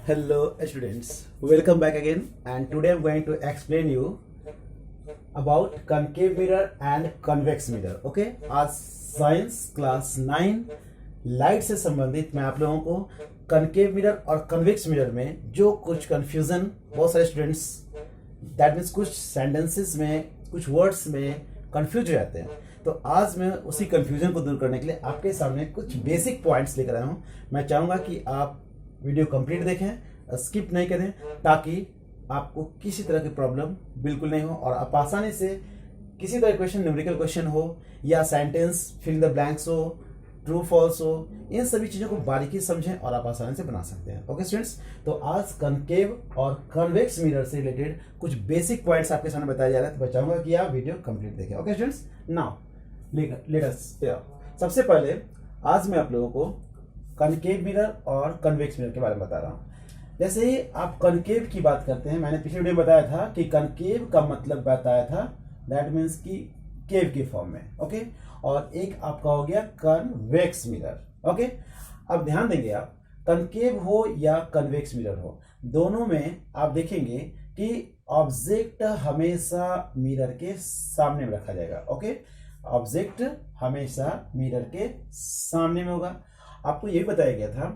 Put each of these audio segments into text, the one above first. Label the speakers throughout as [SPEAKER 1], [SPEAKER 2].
[SPEAKER 1] Hello students, welcome back again, and today I'm going to explain you about concave mirror and convex mirror. Okay, आज science class 9 light से संबंधित मैं आप लोगों को concave mirror और कन्वेक्स मिरर में जो कुछ कंफ्यूजन बहुत सारे स्टूडेंट्स दैट मीन्स कुछ सेंटेंसेस में कुछ वर्ड्स में कंफ्यूज हो जाते हैं, तो आज मैं उसी कंफ्यूजन को दूर करने के लिए आपके सामने कुछ बेसिक पॉइंट्स लेकर आया हूँ। मैं चाहूँगा कि आप वीडियो कंप्लीट देखें, स्किप नहीं करें, ताकि आपको किसी तरह की प्रॉब्लम बिल्कुल नहीं हो और आप आसानी से किसी तरह क्वेश्चन, न्यूमेरिकल क्वेश्चन हो या सेंटेंस फिल द ब्लैंक्स हो, ट्रू फॉल्स हो, इन सभी चीज़ों को बारीकी समझें और आप आसानी से बना सकते हैं। ओके स्टूडेंट्स, तो आज कनकेव और कन्वेक्स मिरर से रिलेटेड कुछ बेसिक पॉइंट्स आपके सामने बताया जा रहा है, तो मैं चाहूंगा कि आप वीडियो कंप्लीट देखें। Okay students, now let us सबसे पहले आज मैं आप लोगों को कनकेव मिरर और कन्वेक्स मिरर के बारे में बता रहा हूँ। जैसे ही आप कनकेव की बात करते हैं, मैंने पिछले वीडियो में बताया था कि कनकेव का मतलब बताया था दैट मीन्स कि केव के फॉर्म में। ओके, और एक आपका हो गया कन्वेक्स मिरर। ओके, अब ध्यान देंगे, आप कनकेव हो या कन्वेक्स मिरर हो, दोनों में आप देखेंगे कि ऑब्जेक्ट हमेशा मिरर के सामने में रखा जाएगा। ओके, ऑब्जेक्ट हमेशा मिरर के सामने में होगा। आपको ये भी बताया गया था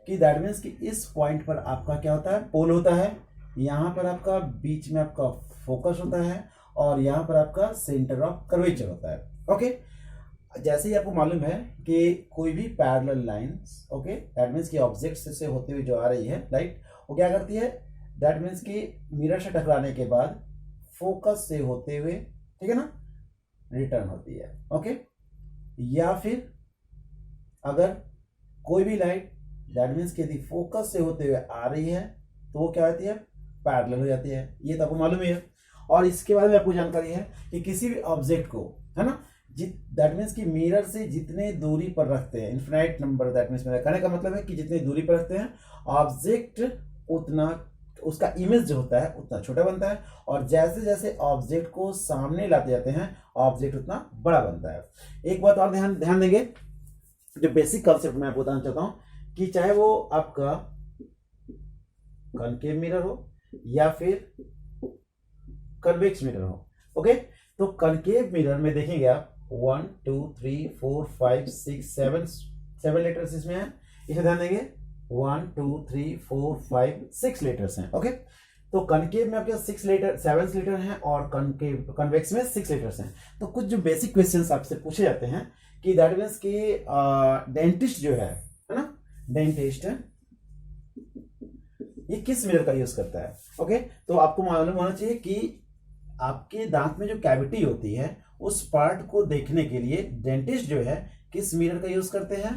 [SPEAKER 1] कि दैट मीन्स कि इस पॉइंट पर आपका क्या होता है, पोल होता है, यहाँ पर आपका बीच में आपका फोकस होता है और यहाँ पर आपका सेंटर ऑफ कर्वेचर होता है। ओके, जैसे ही आपको मालूम है कि कोई भी parallel lines, okay, that means कि ऑब्जेक्ट से होते हुए जो आ रही है लाइट, वो क्या करती है, दैट मीन्स कि मिरर से टकराने के बाद फोकस से होते हुए, ठीक है ना, रिटर्न होती है। ओके, या फिर अगर कोई भी लाइट दैट मीन्स कि यदि फोकस से होते हुए आ रही है तो वो क्या होती है, पैरेलल हो जाती है। ये तो आपको मालूम ही है। और इसके बारे में आपको जानकारी है कि किसी भी ऑब्जेक्ट को, है ना, दैट मीन्स कि मिरर से जितने दूरी पर रखते हैं, इन्फिनाइट नंबर, दैट मीन्स मेरा कहने का मतलब है कि जितनी दूरी पर रखते हैं ऑब्जेक्ट, उतना उसका इमेज जो होता है उतना छोटा बनता है, और जैसे जैसे ऑब्जेक्ट को सामने लाते जाते हैं ऑब्जेक्ट उतना बड़ा बनता है। एक बात और ध्यान देंगे, जो बेसिक कॉन्सेप्ट मैं आपको बताना चाहता हूं कि चाहे वो आपका कनकेव मिरर हो या फिर कन्वेक्स मिरर हो। ओके, तो कनकेव मिरर में देखेंगे आप 1 2 3 4 5 6 7 लेटर्स इसमें है, इसे ध्यान देंगे 1 2 3 4 5 6 लेटर्स हैं। ओके, तो कनकेव में आपके 7 लेटर हैं और कन्वेक्स में 6 लेटर्स हैं। तो कुछ जो बेसिक क्वेश्चंस आपसे पूछे जाते हैं कि दैट मीन्स कि डेंटिस्ट जो है ना, डेंटिस्ट ये किस मिरर का यूज करता है। ओके, तो आपको मालूम होना चाहिए कि आपके दांत में जो कैविटी होती है उस पार्ट को देखने के लिए डेंटिस्ट जो है किस मिरर का यूज करते हैं।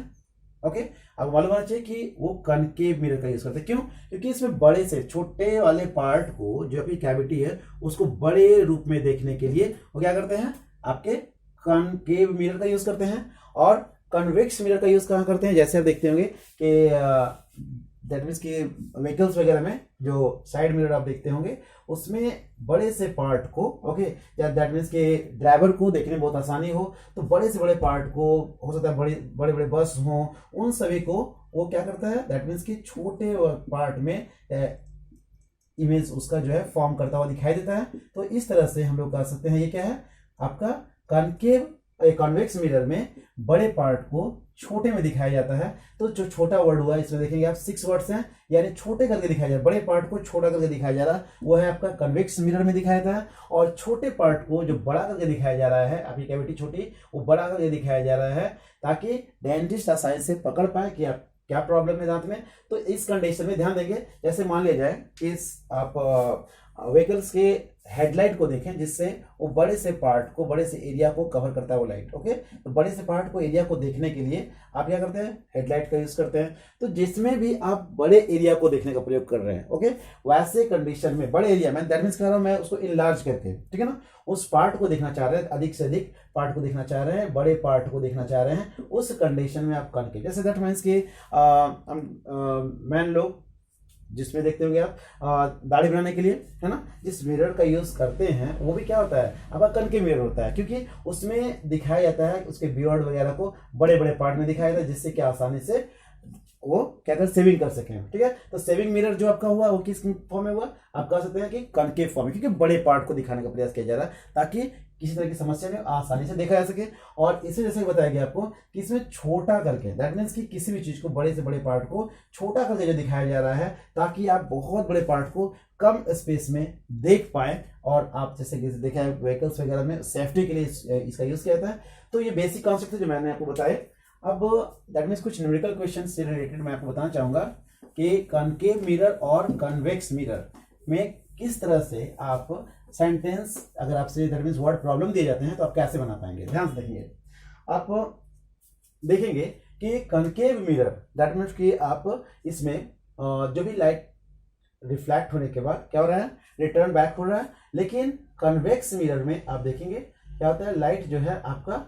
[SPEAKER 1] ओके, आपको मालूम होना चाहिए कि वो कनकेव मिरर का यूज करते हैं। क्यों? क्योंकि इसमें बड़े से छोटे वाले पार्ट को, जो आपकी कैविटी है, उसको बड़े रूप में देखने के लिए वो क्या करते हैं, आपके कनकेव मिरर का यूज करते हैं। और कन्वेक्स मिरर का यूज कहाँ करते हैं, जैसे आप देखते होंगे कि दैट मीन्स कि व्हीकल्स वगैरह में जो साइड मिरर आप देखते होंगे उसमें बड़े से पार्ट को, ओके, या दैट मीन्स कि ड्राइवर को देखने में बहुत आसानी हो तो बड़े से बड़े पार्ट को, हो सकता है बड़े बड़े बस हों, उन सभी को वो क्या करता है, दैट मीन्स कि छोटे पार्ट में इमेज उसका जो है फॉर्म करता हुआ दिखाई देता है। तो इस तरह से हम लोग कह सकते हैं ये क्या है, आपका कनकेव कन्वेक्स मिरर में बड़े पार्ट को छोटे में दिखाया जाता है। तो जो छोटा वर्ड हुआ इसमें देखेंगे आप 6 वर्ड्स हैं, यानी छोटे करके दिखाया जा रहा है, बड़े पार्ट को छोटा करके दिखाया जा रहा है, वो है आपका कन्वेक्स मिरर में दिखाया जाता है। और छोटे पार्ट को जो बड़ा करके दिखाया जा रहा है, आपकी कैविटी छोटी, वो बड़ा करके दिखाया जा रहा है ताकि डेंटिस्ट आसानी से पकड़ पाए कि आप क्या प्रॉब्लम है दांत में। तो इस कंडीशन में ध्यान देंगे, जैसे मान लिया जाए कि आप व्हीकल्स के हेडलाइट को देखें, जिससे वो बड़े से पार्ट को, बड़े से एरिया को कवर करता है वो लाइट। ओके, तो बड़े से पार्ट को, एरिया को देखने के लिए आप क्या करते हैं, हेडलाइट का यूज करते हैं। तो जिसमें भी आप बड़े एरिया को देखने का प्रयोग कर रहे हैं, ओके, वैसे कंडीशन में बड़े एरिया में, दैट मीन्स कह रहा हूं मैं उसको इनलार्ज करके, ठीक है ना, उस पार्ट को देखना चाह रहे हैं, अधिक से अधिक पार्ट को देखना चाह रहे हैं, बड़े पार्ट को देखना चाह रहे हैं, उस कंडीशन में आप कनकेव, जैसे दैट मीन्स कि मैन लोग जिसमें देखते होंगे आप दाढ़ी बनाने के लिए, है ना, जिस मिरर का यूज करते हैं वो भी क्या होता है, आपका कनकेव मिरर होता है, क्योंकि उसमें दिखाया जाता है उसके बियर्ड वगैरह को बड़े बड़े पार्ट में दिखाया जाता है, जिससे कि आसानी से वो क्या कर सेविंग कर सकें, ठीक है। तो सेविंग मिरर जो आपका हुआ वो किस फॉर्म में हुआ, आप कह सकते हैं कि कनकेव फॉर्म में, क्योंकि बड़े पार्ट को दिखाने का प्रयास किया जा रहा है ताकि किसी तरह की समस्या में आसानी से देखा जा सके। और इसे जैसे बताया गया आपको कि इसमें छोटा करके, दैट मीन्स कि किसी भी चीज को, बड़े से बड़े पार्ट को छोटा करके जो दिखाया जा रहा है ताकि आप बहुत बड़े पार्ट को कम स्पेस में देख पाए। और आप जैसे कि देखा है व्हीकल्स वगैरह में सेफ्टी के लिए इसका यूज किया जाता है। तो ये बेसिक कॉन्सेप्ट थे जो मैंने आपको बताए। अब दैट मीन्स कुछ न्यूमेरिकल क्वेश्चन से रिलेटेड मैं आपको बताना चाहूंगा कि कनकेव मिरर और कन्वेक्स मिरर में किस तरह से आप सेंटेंस, अगर आपसे दैट मीन्स वर्ड प्रॉब्लम दिए जाते हैं तो आप कैसे बना पाएंगे। ध्यान से देखेंगे, आप देखेंगे कि कनकेव मिरर दैट मीन्स कि आप इसमें जो भी लाइट रिफ्लेक्ट होने के बाद क्या हो रहा है, रिटर्न बैक हो रहा है। लेकिन कन्वेक्स मिरर में आप देखेंगे क्या होता है, लाइट जो है आपका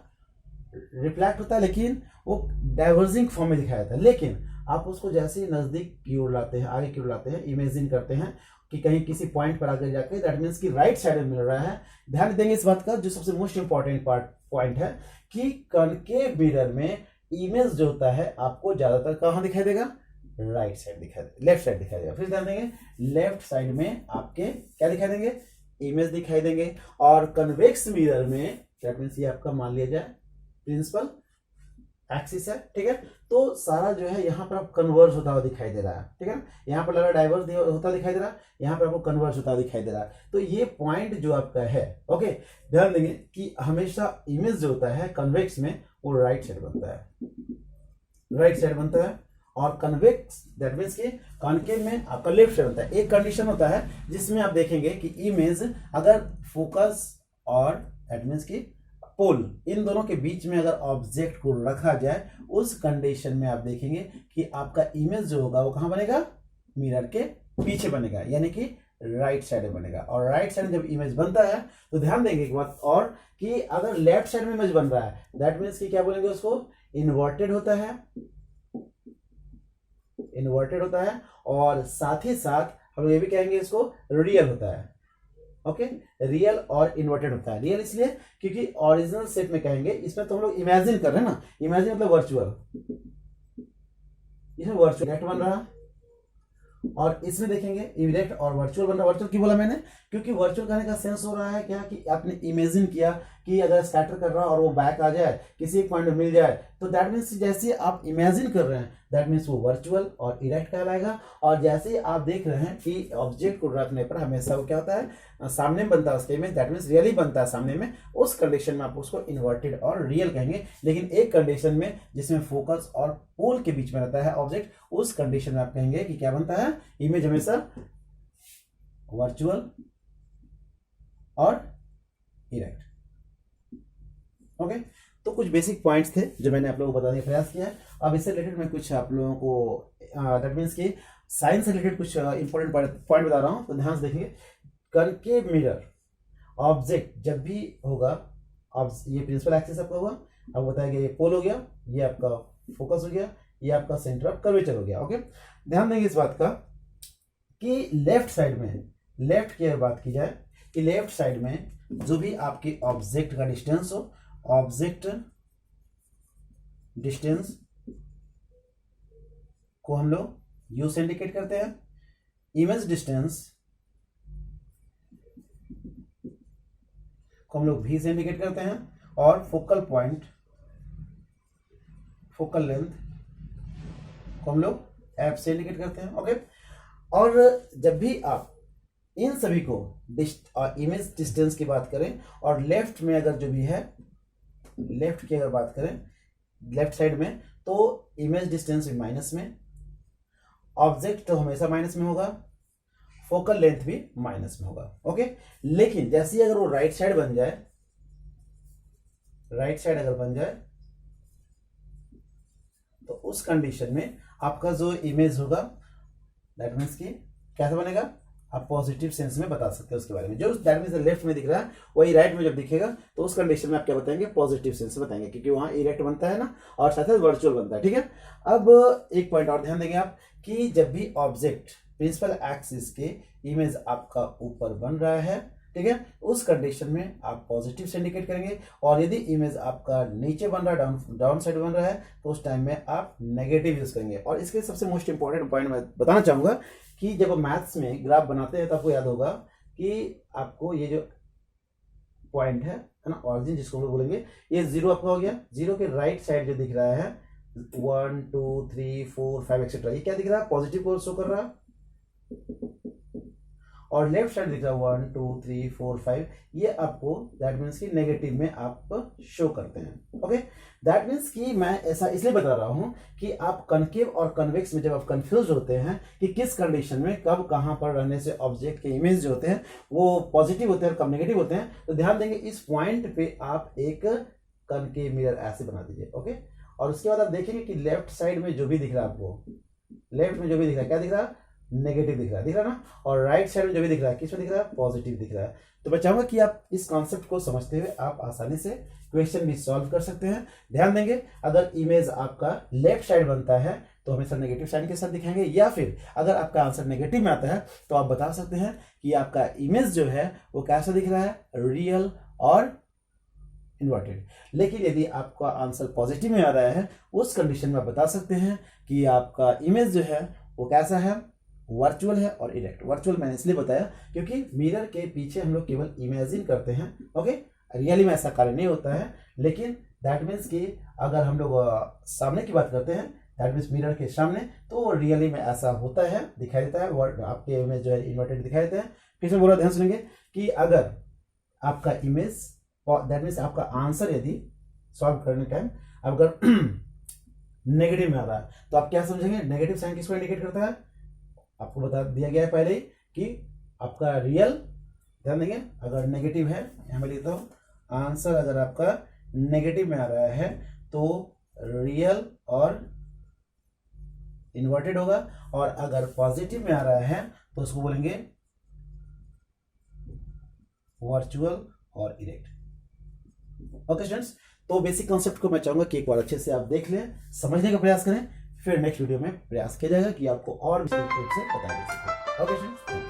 [SPEAKER 1] रिफ्लेक्ट होता है लेकिन वो डाइवर्जिंग फॉर्म में दिखाया जाता है। लेकिन आप उसको जैसे ही नजदीक की ओर लाते हैं, आगे की ओर लाते हैं, इमेजिन करते हैं कि कहीं किसी पॉइंट पर आगे जाके दैट मीन्स कि राइट साइड में मिल रहा है। ध्यान देंगे इस बात का, जो सबसे मोस्ट इंपॉर्टेंट पॉइंट है कि कनकेव मिरर में इमेज जो होता है आपको ज्यादातर कहां दिखाई देगा, राइट साइड दिखाई देगा, लेफ्ट साइड दिखाई देगा। फिर ध्यान देंगे लेफ्ट साइड में आपके क्या दिखाई देंगे, इमेज दिखाई देंगे। और कन्वेक्स मिरर में दैट मीन्स ये आपका मान लिया जाए प्रिंसिपल एक्सिस है, ठीक है। तो सारा जो है यहाँ पर आप कन्वर्ज होता हुआ दिखाई दे रहा है, ठीक है। यहाँ पर लगा डाइवर्स होता दिखाई दे रहा है, यहाँ पर आपको कन्वर्ज होता हुआ दिखाई दे रहा है। तो ये पॉइंट जो आपका है, ओके, ध्यान देंगे कि हमेशा इमेज जो होता है कन्वेक्स में वो राइट साइड बनता है, राइट साइड बनता है। और कन्वेक्स दैट मीन्स कि कॉनकेव में आपका लेफ्ट साइड बनता है। एक कंडीशन होता है जिसमें आप देखेंगे कि इमेज अगर फोकस और दैट मीन्स कि पोल, इन दोनों के बीच में अगर ऑब्जेक्ट को रखा जाए, उस कंडीशन में आप देखेंगे कि आपका इमेज जो होगा वो कहां बनेगा, मिरर के पीछे बनेगा, यानी कि राइट साइड में बनेगा। और राइट साइड में जब इमेज बनता है तो ध्यान देंगे एक बात और कि अगर लेफ्ट साइड में इमेज बन रहा है दैट मीन्स कि क्या बोलेंगे उसको, इन्वर्टेड होता है, इन्वर्टेड होता है। और साथ ही साथ हम लोग ये भी कहेंगे इसको रियल होता है, ओके, रियल और इन्वर्टेड होता है। रियल इसलिए क्योंकि ओरिजिनल सेट में कहेंगे, इसमें तो हम लोग इमेजिन कर रहे हैं ना, इमेजिन मतलब वर्चुअल, इसमें वर्चुअल इरेक्ट बन रहा, और इसमें देखेंगे इरेक्ट और वर्चुअल बन रहा। वर्चुअल क्यों बोला मैंने, क्योंकि वर्चुअल कहने का सेंस हो रहा है क्या कि आपने इमेजिन किया कि अगर स्कैटर कर रहा और वो बैक आ जाए, किसी एक पॉइंट में मिल जाए, तो दैट मीन्स जैसे आप इमेजिन कर रहे हैं दैट मीन्स वो वर्चुअल और इरेक्ट कहलाएगा। और जैसे ही आप देख रहे हैं कि ऑब्जेक्ट को रखने पर हमेशा वो क्या होता है, सामने में बनता है उसके इमेज, दैट मीन्स रियली बनता है सामने में, उस कंडीशन में आप उसको इन्वर्टेड और रियल कहेंगे। लेकिन एक कंडीशन में जिसमें फोकस और पोल के बीच में रहता है ऑब्जेक्ट, उस कंडीशन में आप कहेंगे कि क्या बनता है, इमेज हमेशा वर्चुअल और इरेक्ट, ओके। तो कुछ बेसिक पॉइंट्स थे जो मैंने आप लोगों को बताने का प्रयास किया है। अब इससे रिलेटेड मैं कुछ आप लोगों को दैट मीन्स कि साइंस से रिलेटेड कुछ इंपॉर्टेंट पॉइंट बता रहा हूं, तो ध्यान से देखिए। कनकेव मिरर ऑब्जेक्ट जब भी होगा, ये प्रिंसिपल एक्सिस आपका हुआ, अब बताया गया ये पोल हो गया, ये आपका फोकस हो गया, ये आपका सेंटर ऑफ कर्वेचर हो गया, ओके। ध्यान देंगे इस बात का कि लेफ्ट साइड में, लेफ्ट की अगर बात की जाए कि लेफ्ट साइड में जो भी आपके ऑब्जेक्ट का डिस्टेंस हो, ऑब्जेक्ट डिस्टेंस को हम लोग यू से इंडिकेट करते हैं, इमेज डिस्टेंस को हम लोग भी से इंडिकेट करते हैं, और फोकल पॉइंट, फोकल लेंथ को हम लोग एफ से इंडिकेट करते हैं, ओके। और जब भी आप इन सभी को इमेज डिस्टेंस की बात करें, और लेफ्ट में अगर जो भी है, लेफ्ट की अगर बात करें लेफ्ट साइड में, तो इमेज डिस्टेंस भी माइनस में, ऑब्जेक्ट तो हमेशा माइनस में होगा, फोकल लेंथ भी माइनस में होगा, ओके। लेकिन जैसे अगर वो राइट साइड बन जाए, राइट साइड अगर बन जाए, तो उस कंडीशन में आपका जो इमेज होगा दैट मीन्स कि कैसे बनेगा, आप पॉजिटिव सेंस में बता सकते हैं उसके बारे में। जो दैट मीन्स लेफ्ट में दिख रहा है वही राइट में जब दिखेगा तो उस कंडीशन में आप क्या बताएंगे, पॉजिटिव सेंस में बताएंगे, क्योंकि वहां इरेक्ट बनता है ना, और साथ साथ वर्चुअल बनता है, ठीक है। अब एक पॉइंट और ध्यान देंगे आप कि जब भी ऑब्जेक्ट प्रिंसिपल एक्सिस के इमेज आपका ऊपर बन रहा है, ठीक है। उस कंडीशन में आप पॉजिटिव से इंडिकेट करेंगे, और यदि इमेज आपका नीचे बन रहा है, डाउन साइड बन रहा है, तो उस टाइम में आप नेगेटिव यूज करेंगे। और इसके सबसे मोस्ट इंपॉर्टेंट पॉइंट मैं बताना चाहूंगा कि जब मैथ्स में ग्राफ बनाते हैं तो आपको याद होगा कि आपको ये जो पॉइंट है ना, ऑरिजिन जिसको हम लोग बोलेंगे, ये 0 आपका हो गया। 0 के राइट साइड जो दिख रहा है 1 2 3 4 5 एक्सेट्रा, ये क्या दिख रहा है, पॉजिटिव को शो कर रहा है। और लेफ्ट साइड दिख रहा है 1 2 3 4 5, ये आपको दैट मीन्स कि नेगेटिव में आप शो करते हैं। ओके, दैट मीन्स कि मैं ऐसा इसलिए बता रहा हूं कि आप कनकेव और कन्वेक्स में जब आप कंफ्यूज होते हैं कि किस कंडीशन में कब कहां पर रहने से ऑब्जेक्ट के इमेज जो होते हैं वो पॉजिटिव होते हैं और कब नेगेटिव होते हैं, तो ध्यान देंगे इस पॉइंट पे आप एक कनकेव मिरर ऐसे बना दीजिए। ओके, और उसके बाद आप देखेंगे कि लेफ्ट साइड में जो भी दिख रहा है आपको, लेफ्ट में जो भी दिख रहा है क्या दिख रहा है, नेगेटिव दिख रहा है ना, और राइट साइड में जो भी दिख रहा है किसमें दिख रहा है, पॉजिटिव दिख रहा है। तो मैं चाहूंगा कि आप इस कॉन्सेप्ट को समझते हुए आप आसानी से क्वेश्चन भी सॉल्व कर सकते हैं। ध्यान देंगे अगर इमेज आपका लेफ्ट साइड बनता है तो हमेशा नेगेटिव साइन के साथ दिखाएंगे, या फिर अगर आपका आंसर नेगेटिव में आता है तो आप बता सकते हैं कि आपका इमेज जो है वो कैसा दिख रहा है, रियल और इन्वर्टेड। लेकिन यदि आपका आंसर पॉजिटिव में आ रहा है उस कंडीशन में आप बता सकते हैं कि आपका इमेज जो है वो कैसा है, वर्चुअल है और इरेक्ट। वर्चुअल मैंने इसलिए बताया क्योंकि मिरर के पीछे हम लोग केवल इमेजिन करते हैं। ओके, रियली में ऐसा कार्य नहीं होता है, लेकिन दैट मीन्स कि अगर हम लोग सामने की बात करते हैं, दैट मीन्स मिरर के सामने, तो रियली में ऐसा होता है, दिखाई देता है, वर्ड आपके इमेज जो है इन्वर्टेड दिखाई देते हैं। फिर से बोला, ध्यान सुनेंगे कि अगर आपका इमेज दैट मीन्स आपका आंसर यदि सॉल्व करने टाइम अगर नेगेटिव में आ रहा है तो आप क्या समझेंगे, नेगेटिव साइन किसको इंडिकेट करता है, आपको बता दिया गया है पहले ही कि आपका रियल। ध्यान देंगे अगर नेगेटिव है, यहां मैं लिखता हूं आंसर अगर आपका नेगेटिव में आ रहा है तो रियल और इन्वर्टेड होगा, और अगर पॉजिटिव में आ रहा है तो उसको बोलेंगे वर्चुअल और इरेक्ट। ओके स्टूडेंट्स, तो बेसिक कॉन्सेप्ट को मैं चाहूंगा कि एक बार अच्छे से आप देख लें, समझने का प्रयास करें, फिर नेक्स्ट वीडियो में प्रयास किया जाएगा कि आपको और विस्तृत रूप से बताया जा सके। Okay students.